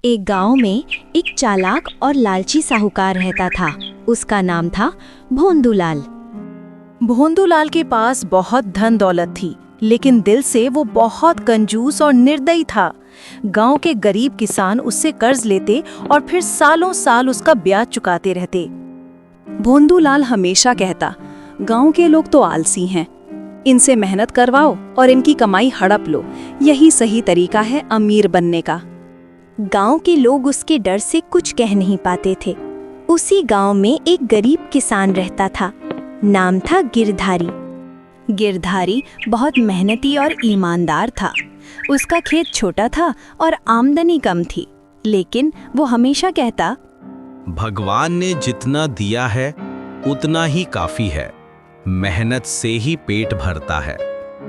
एक गांव में एक चालाक और लालची साहूकार रहता था। उसका नाम था भोंदूलाल। भोंदूलाल के पास बहुत धन दौलत थी, लेकिन दिल से वो बहुत कंजूस और निर्दयी था। गांव के गरीब किसान उससे कर्ज लेते और फिर सालों साल उसका ब्याज चुकाते रहते। भोंदूलाल हमेशा कहता, गांव के लोग तो आलसी हैं, इनसे मेहनत करवाओ और इनकी कमाई हड़प लो, यही सही तरीका है अमीर बनने का। गांव के लोग उसके डर से कुछ कह नहीं पाते थे। उसी गांव में एक गरीब किसान रहता था। नाम था गिरधारी। गिरधारी बहुत मेहनती और ईमानदार था। उसका खेत छोटा था और आमदनी कम थी, लेकिन वो हमेशा कहता, भगवान ने जितना दिया है उतना ही काफी है, मेहनत से ही पेट भरता है।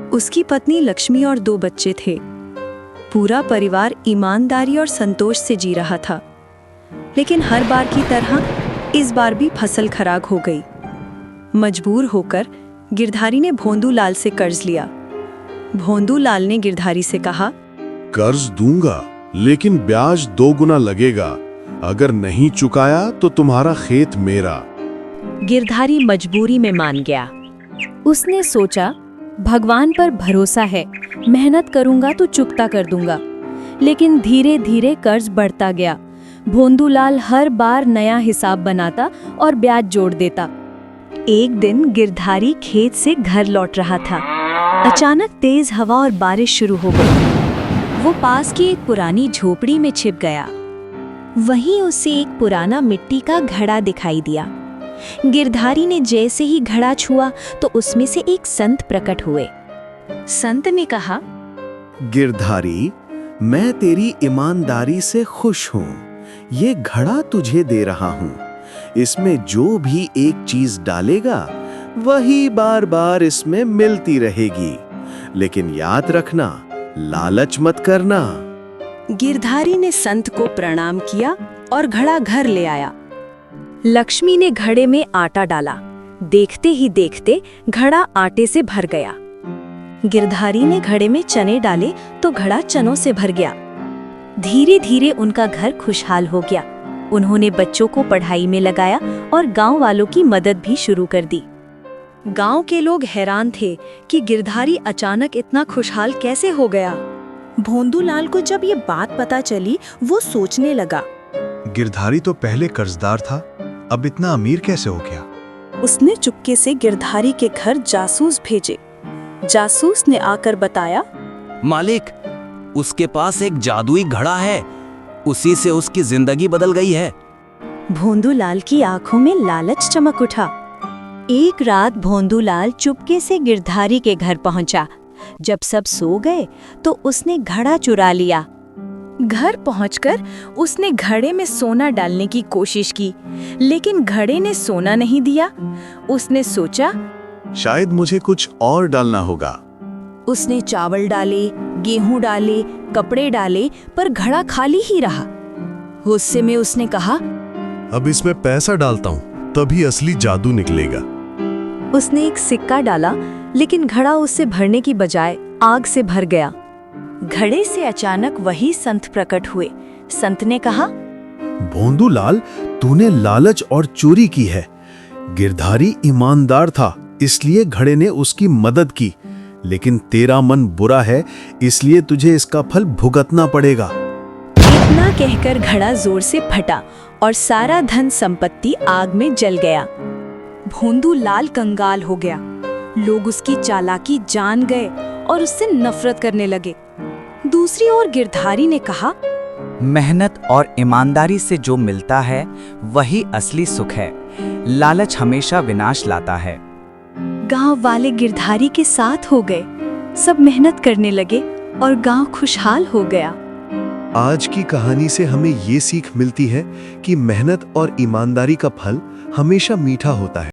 उसकी पत्नी लक्ष्मी और 2 बच्चे थे। पूरा परिवार ईमानदारी और संतोष से जी रहा था। लेकिन हर बार की तरह इस बार भी फसल खराब हो गई। मजबूर होकर गिरधारी ने भोंदूलाल से कर्ज लिया। भोंदूलाल ने गिरधारी से कहा, कर्ज दूंगा, लेकिन ब्याज 2 गुना लगेगा। अगर नहीं चुकाया तो तुम्हारा खेत मेरा। गिरधारी मजबूरी में मान गया। उसने सोचा, भगवान पर भरोसा है, मेहनत करूंगा तो चुकता कर दूंगा। लेकिन धीरे धीरे कर्ज बढ़ता गया। भोंदूलाल हर बार नया हिसाब बनाता और ब्याज जोड़ देता। एक दिन गिरधारी खेत से घर लौट रहा था। अचानक तेज हवा और बारिश शुरू हो गई। वो पास की एक पुरानी झोपड़ी में छिप गया। वहीं उसे एक पुराना मिट्टी का घड़ा दिखाई दिया। गिरधारी ने जैसे ही घड़ा छुआ तो उसमें से एक संत प्रकट हुए। संत ने कहा, गिरधारी, मैं तेरी ईमानदारी से खुश हूँ। ये घड़ा तुझे दे रहा हूँ। इसमें जो भी एक चीज डालेगा वही बार बार इसमें मिलती रहेगी। लेकिन याद रखना, लालच मत करना। गिरधारी ने संत को प्रणाम किया और घड़ा घर ले आया। लक्ष्मी ने घड़े में आटा डाला। देखते ही देखते घड़ा आटे से भर गया। गिरधारी ने घड़े में चने डाले तो घड़ा चनों से भर गया। धीरे धीरे उनका घर खुशहाल हो गया। उन्होंने बच्चों को पढ़ाई में लगाया और गांव वालों की मदद भी शुरू कर दी। गांव के लोग हैरान थे कि गिरधारी अचानक इतना खुशहाल कैसे हो गया। भोंदूलाल को जब ये बात पता चली, वो सोचने लगा, गिरधारी तो पहले कर्जदार था, अब इतना अमीर कैसे हो गया। उसने चुपके से गिरधारी के घर जासूस भेजे। जासूस ने आकर बताया, मालिक, उसके पास एक जादुई घड़ा है, उसी से उसकी जिंदगी बदल गई है। भोंदूलाल की आंखों में लालच चमक उठा। एक रात भोंदूलाल चुपके से गिरधारी के घर पहुंचा। जब सब सो गए तो उसने घड़ा चुरा लिया। घर पहुंचकर उसने घड़े में सोना डालने की कोशिश की, लेकिन घड़े ने सोना नहीं दिया। उसने सोचा, शायद मुझे कुछ और डालना होगा। उसने चावल डाले, गेहूं डाले, कपड़े डाले, पर घड़ा खाली ही रहा। गुस्से में उसने कहा, अब इसमें पैसा डालता हूँ, तभी असली जादू निकलेगा। उसने एक सिक्का डाला, लेकिन घड़ा उससे भरने की बजाय आग से भर गया। घड़े से अचानक वही संत प्रकट हुए। संत ने कहा, भोंदूलाल, तूने लालच और चोरी की है। गिरधारी ईमानदार था, इसलिए घड़े ने उसकी मदद की। लेकिन तेरा मन बुरा है, इसलिए तुझे इसका फल भुगतना पड़ेगा। इतना कहकर घड़ा जोर से फटा और सारा धन संपत्ति आग में जल गया। भोंदूलाल कंगाल हो गया। लोग उसकी चालाकी जान गए और उससे नफरत करने लगे। दूसरी ओर गिरधारी ने कहा, मेहनत और ईमानदारी से जो मिलता है वही असली सुख है। लालच हमेशा विनाश लाता है। गांव वाले गिरधारी के साथ हो गए। सब मेहनत करने लगे और गांव खुशहाल हो गया। आज की कहानी से हमें ये सीख मिलती है कि मेहनत और ईमानदारी का फल हमेशा मीठा होता है।